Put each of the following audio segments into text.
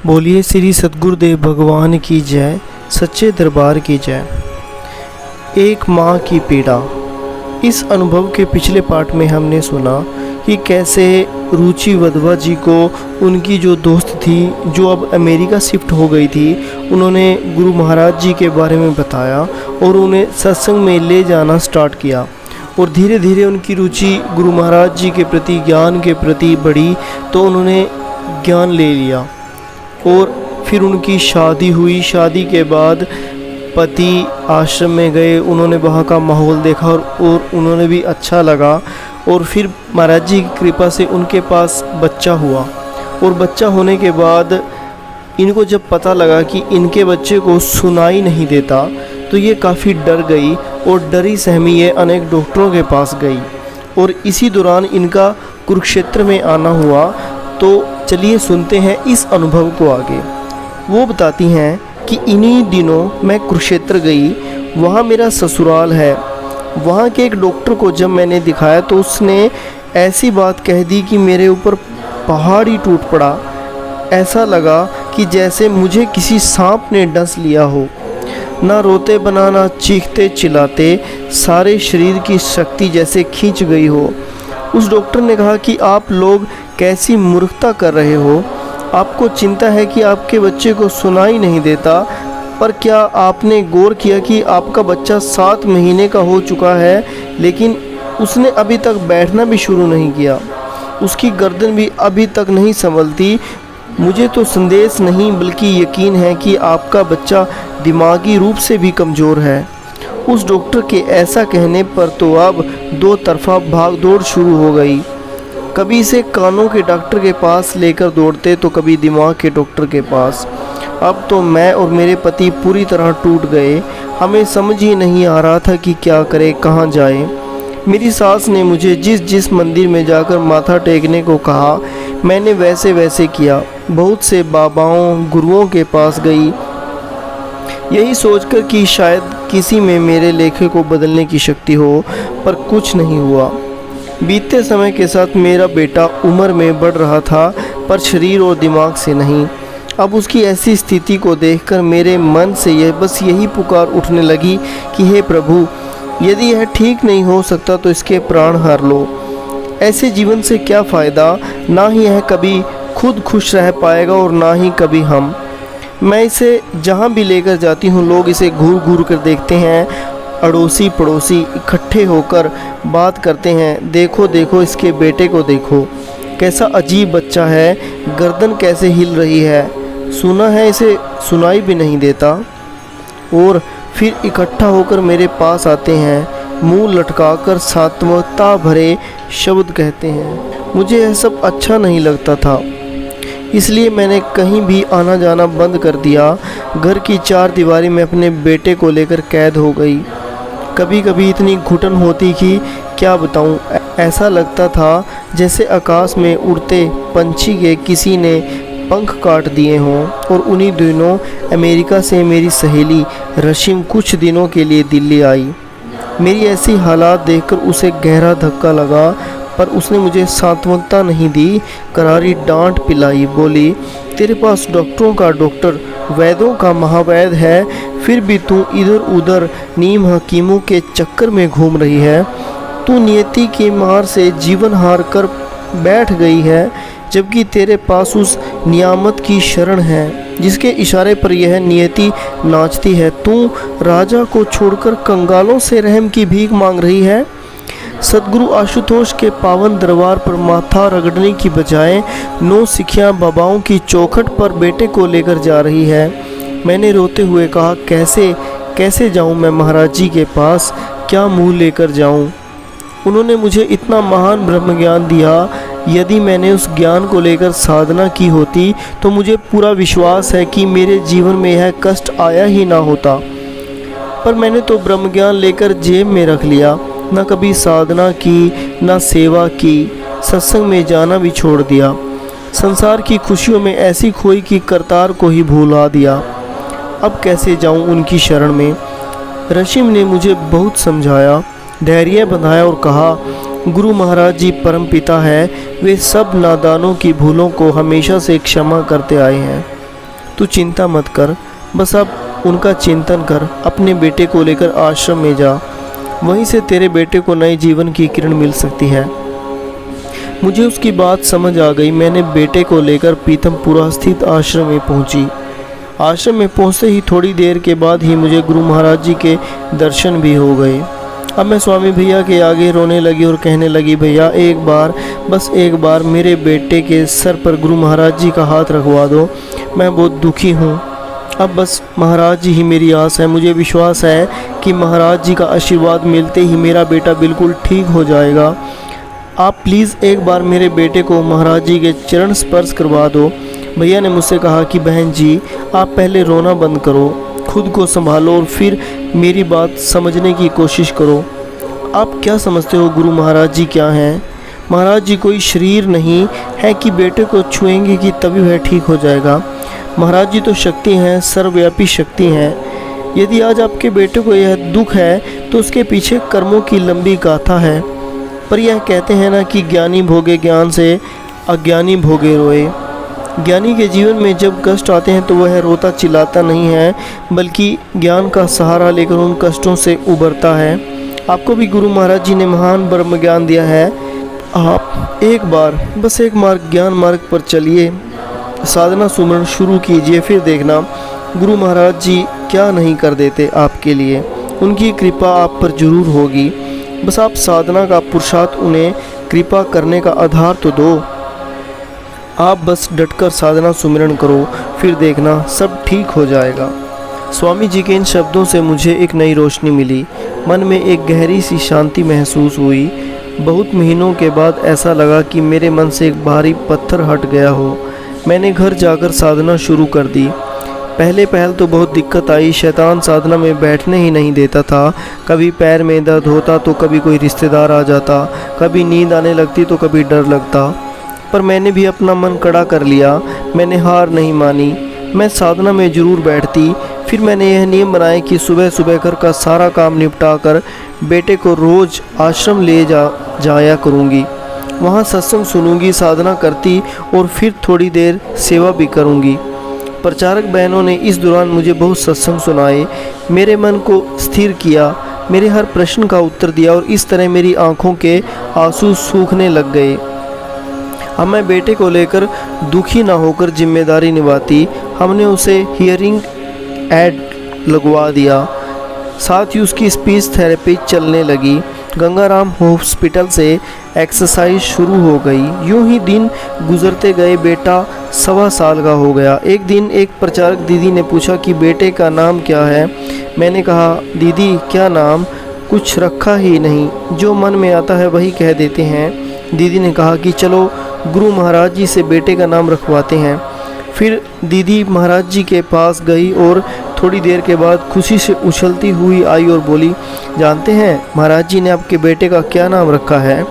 बोलिए श्री सद्गुरुदेव भगवान की जय, सच्चे दरबार की जय। एक माँ की पीड़ा। इस अनुभव के पिछले पार्ट में हमने सुना कि कैसे रुचि वधवा जी को उनकी जो दोस्त थी जो अब अमेरिका शिफ्ट हो गई थी, उन्होंने गुरु महाराज जी के बारे में बताया और उन्हें सत्संग में ले जाना स्टार्ट किया। और धीरे धीरे उनकी रुचि गुरु महाराज जी के प्रति, ज्ञान के प्रति बढ़ी, तो उन्होंने ज्ञान ले लिया। और फिर उनकी शादी हुई। शादी के बाद पति आश्रम में गए, उन्होंने वहाँ का माहौल देखा और उन्होंने भी अच्छा लगा। और फिर महाराज जी की कृपा से उनके पास बच्चा हुआ। और बच्चा होने के बाद इनको जब पता लगा कि इनके बच्चे को सुनाई नहीं देता, तो ये काफ़ी डर गई और डरी सहमी ये अनेक डॉक्टरों के पास गई। और इसी दौरान इनका कुरुक्षेत्र में आना हुआ। तो चलिए सुनते हैं इस अनुभव को आगे। वो बताती हैं कि इन्हीं दिनों मैं कुरुक्षेत्र गई, वहाँ मेरा ससुराल है। वहाँ के एक डॉक्टर को जब मैंने दिखाया तो उसने ऐसी बात कह दी कि मेरे ऊपर पहाड़ ही टूट पड़ा। ऐसा लगा कि जैसे मुझे किसी सांप ने डस लिया हो। ना रोते बना ना चीखते चिल्लाते, सारे शरीर की शक्ति जैसे खींच गई हो। उस डॉक्टर ने कहा कि आप लोग कैसी मूर्खता कर रहे हो। आपको चिंता है कि आपके बच्चे को सुनाई नहीं देता, पर क्या आपने गौर किया कि आपका बच्चा 7 महीने का हो चुका है, लेकिन उसने अभी तक बैठना भी शुरू नहीं किया। उसकी गर्दन भी अभी तक नहीं संभलती। मुझे तो संदेश नहीं बल्कि यकीन है कि आपका बच्चा दिमागी रूप से भी कमज़ोर है। उस डॉक्टर के ऐसा कहने पर तो अब दो तरफा भाग दौड़ शुरू हो गई। कभी इसे कानों के डॉक्टर के पास लेकर दौड़ते, तो कभी दिमाग के डॉक्टर के पास। अब तो मैं और मेरे पति पूरी तरह टूट गए। हमें समझ ही नहीं आ रहा था कि क्या करें, कहाँ जाएं। मेरी सास ने मुझे जिस जिस मंदिर में जाकर माथा टेकने को कहा, मैंने वैसे वैसे किया। बहुत से बाबाओं, गुरुओं के पास गई, यही सोचकर कि शायद किसी में मेरे लेखे को बदलने की शक्ति हो, पर कुछ नहीं हुआ। बीतते समय के साथ मेरा बेटा उम्र में बढ़ रहा था, पर शरीर और दिमाग से नहीं। अब उसकी ऐसी स्थिति को देखकर मेरे मन से यही पुकार उठने लगी कि हे प्रभु, यदि यह ठीक नहीं हो सकता तो इसके प्राण हर लो। ऐसे जीवन से क्या फ़ायदा। ना ही यह कभी खुद खुश रह पाएगा और ना ही कभी हम। मैं इसे जहाँ भी लेकर जाती हूँ, लोग इसे घूर घूर कर देखते हैं। अड़ोसी पड़ोसी इकट्ठे होकर बात करते हैं, देखो देखो इसके बेटे को देखो, कैसा अजीब बच्चा है, गर्दन कैसे हिल रही है, सुना है इसे सुनाई भी नहीं देता। और फिर इकट्ठा होकर मेरे पास आते हैं, मुंह लटकाकर सात्वता भरे शब्द कहते हैं। मुझे यह सब अच्छा नहीं लगता था, इसलिए मैंने कहीं भी आना जाना बंद कर दिया। घर की 4 दीवारी में अपने बेटे को लेकर कैद हो गई। कभी कभी इतनी घुटन होती कि क्या बताऊं। ऐसा लगता था जैसे आकाश में उड़ते पंछी के किसी ने पंख काट दिए हों। और उन्हीं दिनों अमेरिका से मेरी सहेली रशीम कुछ दिनों के लिए दिल्ली आई। मेरी ऐसी हालात देखकर उसे गहरा धक्का लगा, पर उसने मुझे सांत्वना नहीं दी, करारी डांट पिलाई। बोली, तेरे पास डॉक्टरों का डॉक्टर, वैद्यों का महावैद है, फिर भी तू इधर उधर नीम हकीमों के चक्कर में घूम रही है। तू नियति की मार से जीवन हार कर बैठ गई है, जबकि तेरे पास उस नियामत की शरण है जिसके इशारे पर यह नियति नाचती है। तू राजा को छोड़कर कंगालों से रहम की भीख मांग रही है। सदगुरु आशुतोष के पावन दरबार पर माथा रगड़ने की बजाय 9 सिखिया बाबाओं की चौखट पर बेटे को लेकर जा रही है। मैंने रोते हुए कहा, कैसे जाऊं मैं महाराज जी के पास, क्या मुंह लेकर जाऊं। उन्होंने मुझे इतना महान ब्रह्म ज्ञान दिया, यदि मैंने उस ज्ञान को लेकर साधना की होती तो मुझे पूरा विश्वास है कि मेरे जीवन में यह कष्ट आया ही ना होता। पर मैंने तो ब्रह्म ज्ञान लेकर जेब में रख लिया, न कभी साधना की, न सेवा की, सत्संग में जाना भी छोड़ दिया। संसार की खुशियों में ऐसी खोई कि करतार को ही भुला दिया। अब कैसे जाऊं उनकी शरण में। रशीम ने मुझे बहुत समझाया, धैर्य बंधाया और कहा, गुरु महाराज जी परम पिता है, वे सब नादानों की भूलों को हमेशा से क्षमा करते आए हैं। तू चिंता मत कर, बस अब उनका चिंतन कर, अपने बेटे को लेकर आश्रम में जा, वहीं से तेरे बेटे को नए जीवन की किरण मिल सकती है। मुझे उसकी बात समझ आ गई। मैंने बेटे को लेकर पीतमपुरा स्थित आश्रम में पहुंची। आश्रम में पहुंचते ही थोड़ी देर के बाद ही मुझे गुरु महाराज जी के दर्शन भी हो गए। अब मैं स्वामी भैया के आगे रोने लगी और कहने लगी, भैया एक बार, बस एक बार मेरे बेटे के सर पर गुरु महाराज जी का हाथ रखवा दो, मैं बहुत दुखी हूँ। अब बस महाराज जी ही मेरी आस है। मुझे विश्वास है कि महाराज जी का आशीर्वाद मिलते ही मेरा बेटा बिल्कुल ठीक हो जाएगा। आप प्लीज़ एक बार मेरे बेटे को महाराज जी के चरण स्पर्श करवा दो। भैया ने मुझसे कहा कि बहन जी, आप पहले रोना बंद करो, खुद को संभालो और फिर मेरी बात समझने की कोशिश करो। आप क्या समझते हो गुरु महाराज जी क्या हैं? महाराज जी कोई शरीर नहीं है कि बेटे को छुएंगे कि तभी वह ठीक हो जाएगा। महाराज जी तो शक्ति हैं, सर्वव्यापी शक्ति हैं। यदि आज आपके बेटे को यह दुख है तो उसके पीछे कर्मों की लंबी गाथा है। पर यह कहते हैं ना कि ज्ञानी भोगे ज्ञान से, अज्ञानी भोगे रोए। ज्ञानी के जीवन में जब कष्ट आते हैं तो वह रोता चिल्लाता नहीं है, बल्कि ज्ञान का सहारा लेकर उन कष्टों से उबरता है। आपको भी गुरु महाराज जी ने महान ब्रह्म ज्ञान दिया है। आप एक बार, बस एक मार्ग, ज्ञान मार्ग पर चलिए, साधना सुमरण शुरू कीजिए, फिर देखना गुरु महाराज जी क्या नहीं कर देते आपके लिए। उनकी कृपा आप पर जरूर होगी। बस आप साधना का पुरुषार्थ उन्हें कृपा करने का आधार तो दो। आप बस डटकर साधना सुमिरन करो, फिर देखना सब ठीक हो जाएगा। स्वामी जी के इन शब्दों से मुझे एक नई रोशनी मिली। मन में एक गहरी सी शांति महसूस हुई। बहुत महीनों के बाद ऐसा लगा कि मेरे मन से एक भारी पत्थर हट गया हो। मैंने घर जाकर साधना शुरू कर दी। पहल तो बहुत दिक्कत आई। शैतान साधना में बैठने ही नहीं देता था। कभी पैर में दर्द होता तो कभी कोई रिश्तेदार आ जाता, कभी नींद आने लगती तो कभी डर लगता। पर मैंने भी अपना मन कड़ा कर लिया। मैंने हार नहीं मानी। मैं साधना में ज़रूर बैठती। फिर मैंने यह नियम बनाया कि सुबह सुबह घर का सारा काम निपटा कर बेटे को रोज़ आश्रम ले जाया करूँगी। वहाँ सत्संग सुनूंगी, साधना करती और फिर थोड़ी देर सेवा भी करूँगी। प्रचारक बहनों ने इस दौरान मुझे बहुत सत्संग सुनाए, मेरे मन को स्थिर किया, मेरे हर प्रश्न का उत्तर दिया और इस तरह मेरी आंखों के आंसू सूखने लग गए। अब मैं बेटे को लेकर दुखी ना होकर जिम्मेदारी निभाती। हमने उसे हियरिंग एड लगवा दिया, साथ ही उसकी स्पीच थेरेपी चलने लगी। गंगाराम हॉस्पिटल से एक्सरसाइज शुरू हो गई। यूं ही दिन गुजरते गए। बेटा 1.25 साल का हो गया। एक दिन एक प्रचारक दीदी ने पूछा कि बेटे का नाम क्या है। मैंने कहा, दीदी क्या नाम, कुछ रखा ही नहीं, जो मन में आता है वही कह देते हैं। दीदी ने कहा कि चलो गुरु महाराज जी से बेटे का नाम रखवाते हैं। फिर दीदी महाराज जी के पास गई और थोड़ी देर के बाद खुशी से उछलती हुई आई और बोली, जानते हैं महाराज जी ने आपके बेटे का क्या नाम रखा है?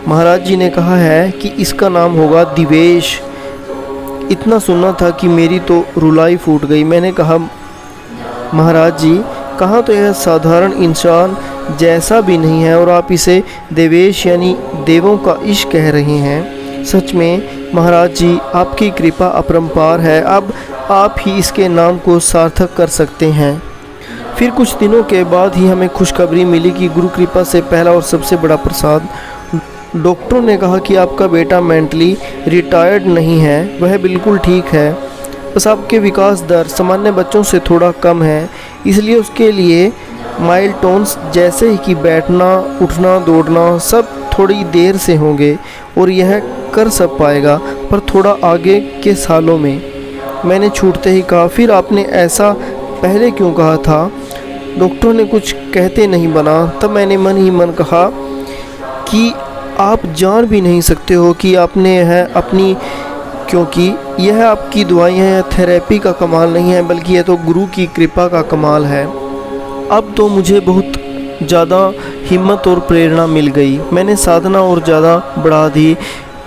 महाराज जी ने कहा है कि इसका नाम होगा दिवेश। इतना सुनना था कि मेरी तो रुलाई फूट गई। मैंने कहा, महाराज जी कहाँ तो यह साधारण इंसान जैसा भी नहीं है और आप इसे देवेश यानी देवों का इश्क कह रहे हैं। सच में महाराज जी आपकी कृपा अपरंपार है। अब आप ही इसके नाम को सार्थक कर सकते हैं। फिर कुछ दिनों के बाद ही हमें खुशखबरी मिली कि गुरु कृपा से पहला और सबसे बड़ा प्रसाद, डॉक्टरों ने कहा कि आपका बेटा मेंटली रिटायर्ड नहीं है, वह बिल्कुल ठीक है। बस आपके विकास दर सामान्य बच्चों से थोड़ा कम है, इसलिए उसके लिए माइलस्टोन्स जैसे ही कि बैठना, उठना, दौड़ना सब थोड़ी देर से होंगे और यह कर सब पाएगा, पर थोड़ा आगे के सालों में। मैंने छूटते ही कहा, फिर आपने ऐसा पहले क्यों कहा था? डॉक्टरों ने कुछ कहते नहीं बना। तब मैंने मन ही मन कहा कि आप जान भी नहीं सकते हो कि आपने यह अपनी, क्योंकि यह आपकी दवाइयाँ या थेरेपी का कमाल नहीं है, बल्कि यह तो गुरु की कृपा का कमाल है। अब तो मुझे बहुत ज़्यादा हिम्मत और प्रेरणा मिल गई। मैंने साधना और ज़्यादा बढ़ा दी।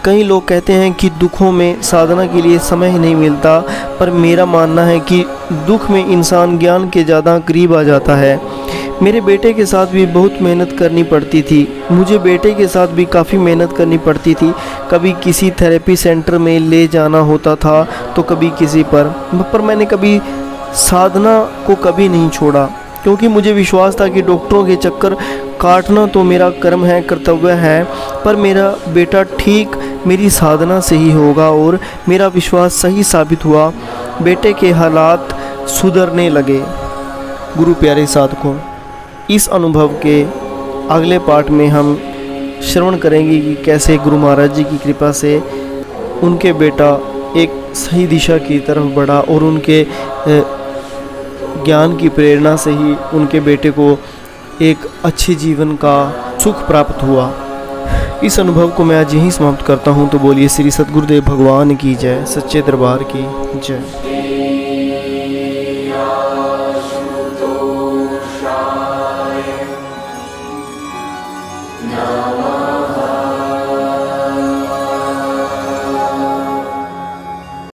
कई लोग कहते हैं कि दुखों में साधना के लिए समय ही नहीं मिलता, पर मेरा मानना है कि दुख में इंसान ज्ञान के ज़्यादा करीब आ जाता है। मेरे बेटे के साथ भी बहुत मेहनत करनी पड़ती थी। मुझे बेटे के साथ भी काफ़ी मेहनत करनी पड़ती थी। कभी किसी थेरेपी सेंटर में ले जाना होता था तो कभी किसी पर मैंने कभी साधना को कभी नहीं छोड़ा, क्योंकि मुझे विश्वास था कि डॉक्टरों के चक्कर काटना तो मेरा कर्म है, कर्तव्य है, पर मेरा बेटा ठीक मेरी साधना से ही होगा। और मेरा विश्वास सही साबित हुआ। बेटे के हालात सुधरने लगे। गुरु प्यारे साधकों, इस अनुभव के अगले पार्ट में हम श्रवण करेंगे कि कैसे गुरु महाराज जी की कृपा से उनके बेटा एक सही दिशा की तरफ बढ़ा और उनके ज्ञान की प्रेरणा से ही उनके बेटे को एक अच्छे जीवन का सुख प्राप्त हुआ। इस अनुभव को मैं आज यहीं समाप्त करता हूँ। तो बोलिए श्री सद्गुरुदेव भगवान की जय, सच्चे दरबार की जय।